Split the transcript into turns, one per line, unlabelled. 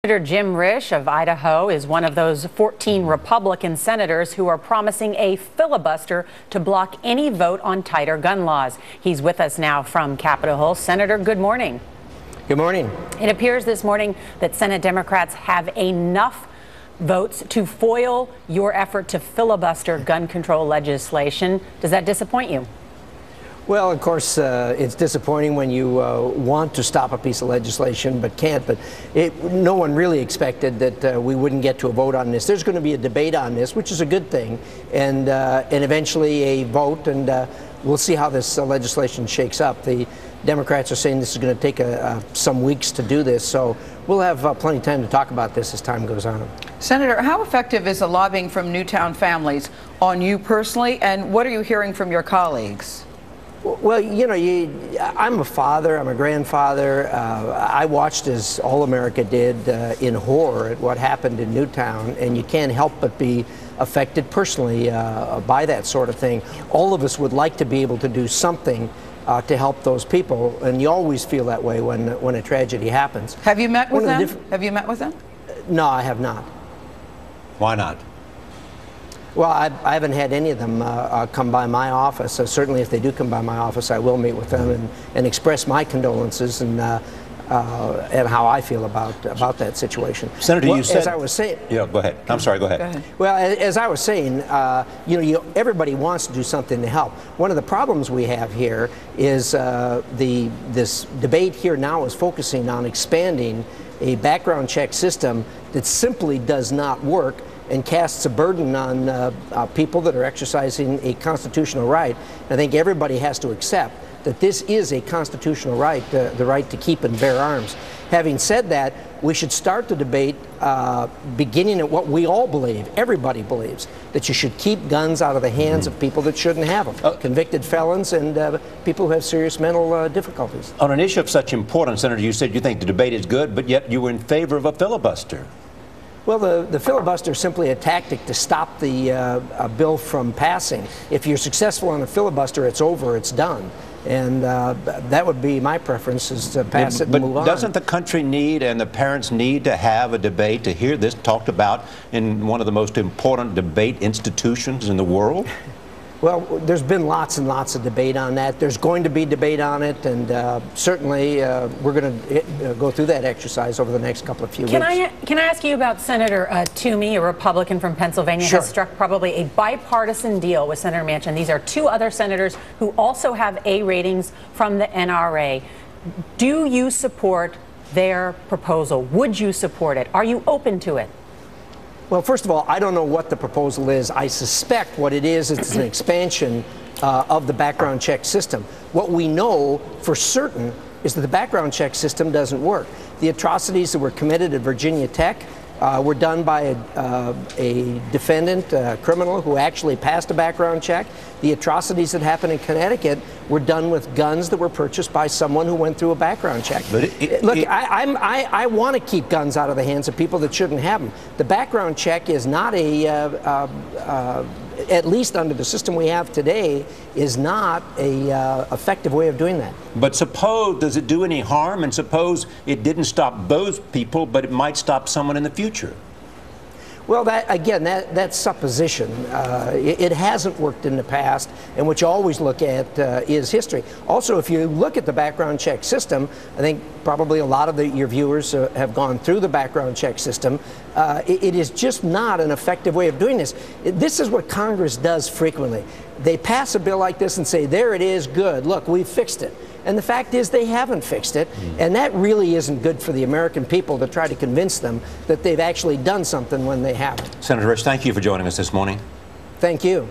Senator Jim Risch of Idaho is one of those 14 Republican senators who are promising a filibuster to block any vote on tighter gun laws. He's with us now from Capitol Hill. Senator, good morning.
Good morning.
It appears this morning that Senate Democrats have enough votes to foil your effort to filibuster gun control legislation. Does that disappoint you?
Well, of course, it's disappointing when you want to stop a piece of legislation but can't. But no one really expected that we wouldn't get to a vote on this. There's going to be a debate on this, which is a good thing, and eventually a vote, and we'll see how this legislation shakes up. The Democrats are saying this is going to take some weeks to do this, so we'll have plenty of time to talk about this as time goes on.
Senator, how effective is the lobbying from Newtown families on you personally, and what are you hearing from your colleagues?
Well, you know, I'm a father, I'm a grandfather. I watched as all America did in horror at what happened in Newtown, and you can't help but be affected personally by that sort of thing. All of us would like to be able to do something to help those people, and you always feel that way when a tragedy happens.
Have you met with them? Have you met with them?
No, I have not.
Why not?
Well, I haven't had any of them come by my office. Certainly, if they do come by my office, I will meet with them and express my condolences and how I feel about that situation.
Senator, you said,
as I was saying.
Yeah, go ahead. I'm sorry. Go ahead.
Go ahead.
Well, as I was saying, everybody wants to do something to help. One of the problems we have here is this debate here now is focusing on expanding a background check system that simply does not work and casts a burden on people that are exercising a constitutional right. I think everybody has to accept that this is a constitutional right, the right to keep and bear arms. Having said that, we should start the debate beginning at what we all believe, everybody believes, that you should keep guns out of the hands of people that shouldn't have them, convicted felons and people who have serious mental difficulties.
On an issue of such importance, Senator, you said you think the debate is good, but yet you were in favor of a filibuster.
Well, the filibuster is simply a tactic to stop the bill from passing. If you're successful on a filibuster, it's over, it's done. And that would be my preference, is to pass it and move on.
But doesn't the country need and the parents need to have a debate to hear this talked about in one of the most important debate institutions in the world?
Well, there's been lots and lots of debate on that. There's going to be debate on it, and certainly we're going to go through that exercise over the next couple of weeks.
Can I ask you about Senator Toomey, a Republican from Pennsylvania,
Sure.
has struck probably a bipartisan deal with Senator Manchin. These are two other senators who also have A ratings from the NRA. Do you support their proposal? Would you support it? Are you open to it?
Well, first of all, I don't know what the proposal is. I suspect what it is, it's an expansion of the background check system. What we know for certain is that the background check system doesn't work. The atrocities that were committed at Virginia Tech were done by a defendant, a criminal, who actually passed a background check. The atrocities that happened in Connecticut were done with guns that were purchased by someone who went through a background check. But I want to keep guns out of the hands of people that shouldn't have them. The background check is not at least under the system we have today, is not a effective way of doing that.
But suppose, does it do any harm? And suppose it didn't stop those people, but it might stop someone in the future.
Well, that's supposition. It hasn't worked in the past, and what you always look at is history. Also, if you look at the background check system, I think probably a lot of your viewers have gone through the background check system. It is just not an effective way of doing this. This is what Congress does frequently. They pass a bill like this and say, there it is, good, look, we fixed it. And the fact is they haven't fixed it, and that really isn't good for the American people to try to convince them that they've actually done something when they haven't.
Senator Risch, thank you for joining us this morning.
Thank you.